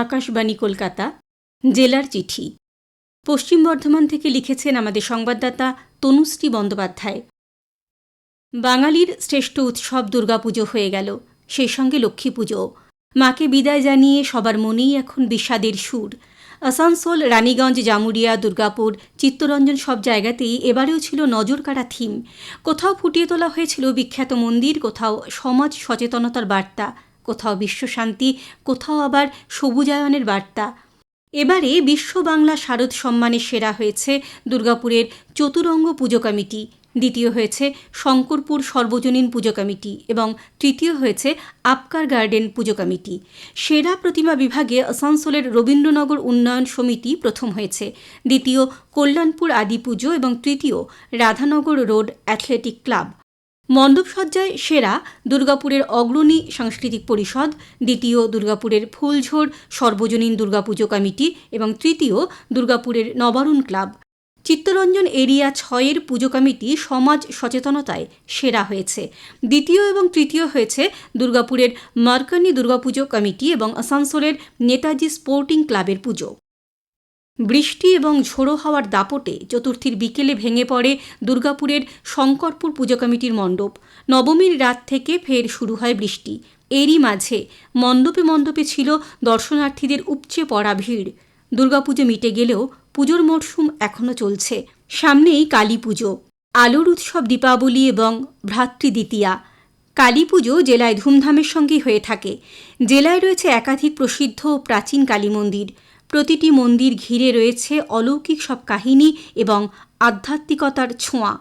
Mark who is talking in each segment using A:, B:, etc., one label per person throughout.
A: আকাশবাণী কলকাতা, জেলার চিঠি। পশ্চিম বর্ধমান থেকে লিখেছেন আমাদের সংবাদদাতা তনুশ্রী বন্দ্যোপাধ্যায়। বাঙালির শ্রেষ্ঠ উৎসব দুর্গাপুজো হয়ে গেল, সেই সঙ্গে লক্ষ্মী পুজো। মাকে বিদায় জানিয়ে সবার মনেই এখন বিষাদের সুর। আসানসোল, রানীগঞ্জ, জামুরিয়া, দুর্গাপুর, চিত্তরঞ্জন সব জায়গাতেই এবারেও ছিল নজরকাড়া থিম। কোথাও ফুটিয়ে তোলা হয়েছিল বিখ্যাত মন্দির, কোথাও সমাজ সচেতনতার বার্তা, কোথাও বিশ্বশান্তি, কোথাও আবার সবুজায়নের বার্তা। এবারে বিশ্ব বাংলা শারদ সম্মানে সেরা হয়েছে দুর্গাপুরের চতুরঙ্গ পুজো কমিটি, দ্বিতীয় হয়েছে শঙ্করপুর সর্বজনীন পুজো কমিটি এবং তৃতীয় হয়েছে আপকার গার্ডেন পুজো কমিটি। সেরা প্রতিমা বিভাগে আসানসোলের রবীন্দ্রনগর উন্নয়ন সমিতি প্রথম হয়েছে, দ্বিতীয় কল্যাণপুর আদি পুজো এবং তৃতীয় রাধানগর রোড অ্যাথলেটিক ক্লাব। মণ্ডপসজ্জায় সেরা দুর্গাপুরের অগ্রণী সাংস্কৃতিক পরিষদ, দ্বিতীয় দুর্গাপুরের ফুলঝোর সর্বজনীন দুর্গাপুজো কমিটি এবং তৃতীয় দুর্গাপুরের নবারুণ ক্লাব। চিত্তরঞ্জন এরিয়া 6-এর পুজো কমিটি সমাজ সচেতনতায় সেরা হয়েছে, দ্বিতীয় এবং তৃতীয় হয়েছে দুর্গাপুরের মার্কানি দুর্গাপুজো কমিটি এবং আসানসোলের নেতাজি স্পোর্টিং ক্লাবের পুজো। বৃষ্টি এবং ঝোড়ো হাওয়ার দাপটে চতুর্থীর বিকেলে ভেঙে পড়ে দুর্গাপুরের শঙ্করপুর পুজো কমিটির মণ্ডপ। নবমীর রাত থেকে ফের শুরু হয় বৃষ্টি। এরই মাঝে মণ্ডপে মণ্ডপে ছিল দর্শনার্থীদের উপচে পড়া ভিড়। দুর্গাপুজো মিটে গেলেও পুজোর মরশুম এখনও চলছে। সামনেই কালী পুজো, আলোর উৎসব দীপাবলি এবং ভ্রাতৃদ্বিতীয়া। কালী পুজো জেলায় ধুমধামের সঙ্গেই হয়ে থাকে। জেলায় রয়েছে একাধিক প্রসিদ্ধ প্রাচীন কালী মন্দির। প্রতিটি মন্দির ঘিরে রয়েছে অলৌকিক সব কাহিনী এবং আধ্যাত্মিকতার ছোঁয়া।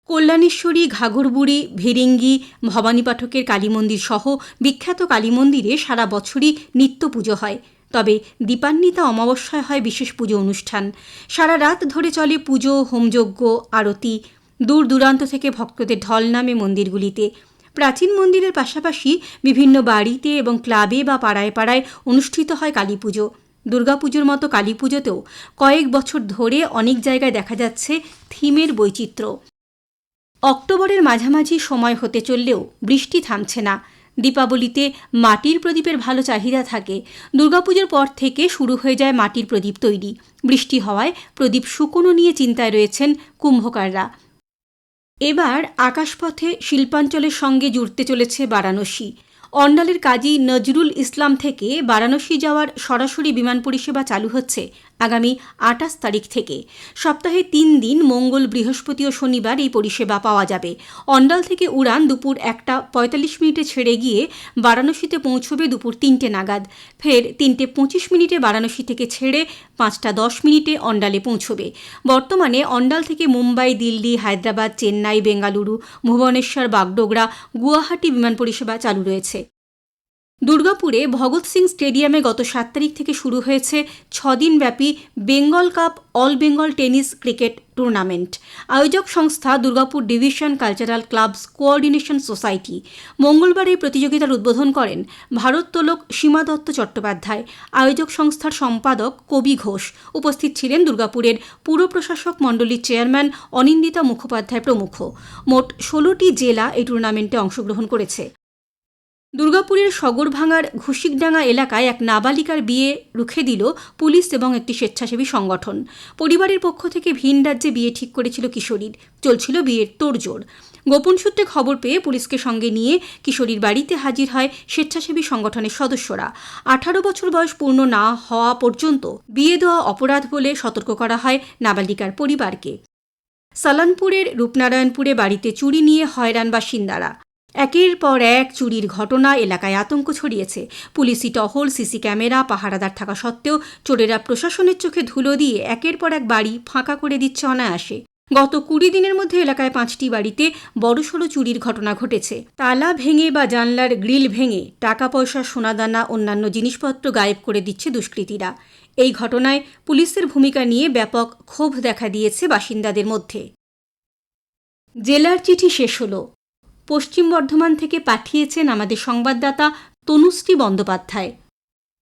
A: কল্যাণেশ্বরী, ঘাঘরবুড়ি, ভিরিঙ্গি, ভবানী পাঠকের কালী মন্দির সহ বিখ্যাত কালী মন্দিরে সারা বছরই নিত্য পুজো হয়। তবে দীপান্বিতা অমাবস্যায় হয় বিশেষ পুজো অনুষ্ঠান। সারা রাত ধরে চলে পুজো, হোমযজ্ঞ, আরতি। দূর দূরান্ত থেকে ভক্তদের ঢল নামে মন্দিরগুলিতে। প্রাচীন মন্দিরের পাশাপাশি বিভিন্ন বাড়িতে এবং ক্লাবে বা পাড়ায় পাড়ায় অনুষ্ঠিত হয় কালী পুজো। দুর্গাপুজোর মতো কালী পুজোতেও কয়েক বছর ধরে অনেক জায়গায় দেখা যাচ্ছে থিমের বৈচিত্র্য। অক্টোবরের মাঝামাঝি সময় হতে চললেও বৃষ্টি থামছে না। দীপাবলিতে মাটির প্রদীপের ভালো চাহিদা থাকে। দুর্গাপুজোর পর থেকে শুরু হয়ে যায় মাটির প্রদীপ তৈরি। বৃষ্টি হওয়ায় প্রদীপ শুকনো নিয়ে চিন্তায় রয়েছেন কুম্ভকাররা। এবার আকাশপথে শিল্পাঞ্চলের সঙ্গে জুড়তে চলেছে বারাণসী। অন্ডালের কাজী নজরুল ইসলাম থেকে বারাণসী যাওয়ার সরাসরি বিমান পরিষেবা চালু হচ্ছে আগামী 28 তারিখ থেকে। সপ্তাহে 3 দিন মঙ্গল, বৃহস্পতি ও শনিবার এই পরিষেবা পাওয়া যাবে। অন্ডাল থেকে উড়ান দুপুর 1:45 ছেড়ে গিয়ে বারাণসীতে পৌঁছবে দুপুর 3টে নাগাদ। ফের 3:25 বারাণসী থেকে ছেড়ে 5:10 অন্ডালে পৌঁছবে। বর্তমানে অন্ডাল থেকে মুম্বাই, দিল্লি, হায়দ্রাবাদ, চেন্নাই, বেঙ্গালুরু, ভুবনেশ্বর, বাগডোগরা, গুয়াহাটি বিমান পরিষেবা চালু রয়েছে। দুর্গাপুরে ভগৎ সিং স্টেডিয়ামে গত 7 তারিখ থেকে শুরু হয়েছে 6 দিনব্যাপী Bengal cup all Bengal tennis cricket tournament. আয়োজক সংস্থা Durgapur division cultural clubs coordination society. মঙ্গলবার এই প্রতিযোগিতার উদ্বোধন করেন ভারোত্তোলক সীমা দত্ত চট্টোপাধ্যায়। আয়োজক সংস্থার সম্পাদক কবি ঘোষ। উপস্থিত ছিলেন দুর্গাপুরের পুর প্রশাসক মণ্ডলীর চেয়ারম্যান অনিন্দিতা মুখোপাধ্যায় প্রমুখ। মোট 16টি জেলা এই টুর্নামেন্টে অংশগ্রহণ করেছে। দুর্গাপুরের সগরভাঙার ঘুষিকডাঙ্গা এলাকায় এক নাবালিকার বিয়ে রুখে দিল পুলিশ এবং একটি স্বেচ্ছাসেবী সংগঠন। পরিবারের পক্ষ থেকে ভিন রাজ্যে বিয়ে ঠিক করেছিল কিশোরীর। চলছিল বিয়ের তোড়জোড়। গোপন সূত্রে খবর পেয়ে পুলিশকে সঙ্গে নিয়ে কিশোরীর বাড়িতে হাজির হয় স্বেচ্ছাসেবী সংগঠনের সদস্যরা। 18 বছর বয়স পূর্ণ না হওয়া পর্যন্ত বিয়ে দেওয়া অপরাধ বলে সতর্ক করা হয় নাবালিকার পরিবারকে। সালানপুরের রূপনারায়ণপুরে বাড়িতে চুরি নিয়ে হয়রান বাসিন্দারা। একের পর এক চুরির ঘটনা এলাকায় আতঙ্ক ছড়িয়েছে। পুলিশি টহল, সিসি ক্যামেরা, পাহারাদার থাকা সত্ত্বেও চোরেরা প্রশাসনের চোখে ধুলো দিয়ে একের পর এক বাড়ি ফাঁকা করে দিচ্ছে অনায়াসে। গত 20 দিনের মধ্যে এলাকায় 5টি বাড়িতে বড়সড় চুরির ঘটনা ঘটেছে। তালা ভেঙে বা জানলার গ্রিল ভেঙে টাকা পয়সা, সোনাদানা, অন্যান্য জিনিসপত্র গায়েব করে দিচ্ছে দুষ্কৃতীরা। এই ঘটনায় পুলিশের ভূমিকা নিয়ে ব্যাপক ক্ষোভ দেখা দিয়েছে বাসিন্দাদের মধ্যে। জেলার চিঠি শেষ হলো। পশ্চিম বর্ধমান থেকে পাঠিয়েছেন আমাদের সংবাদদাতা তনুশ্রী বন্দ্যোপাধ্যায়।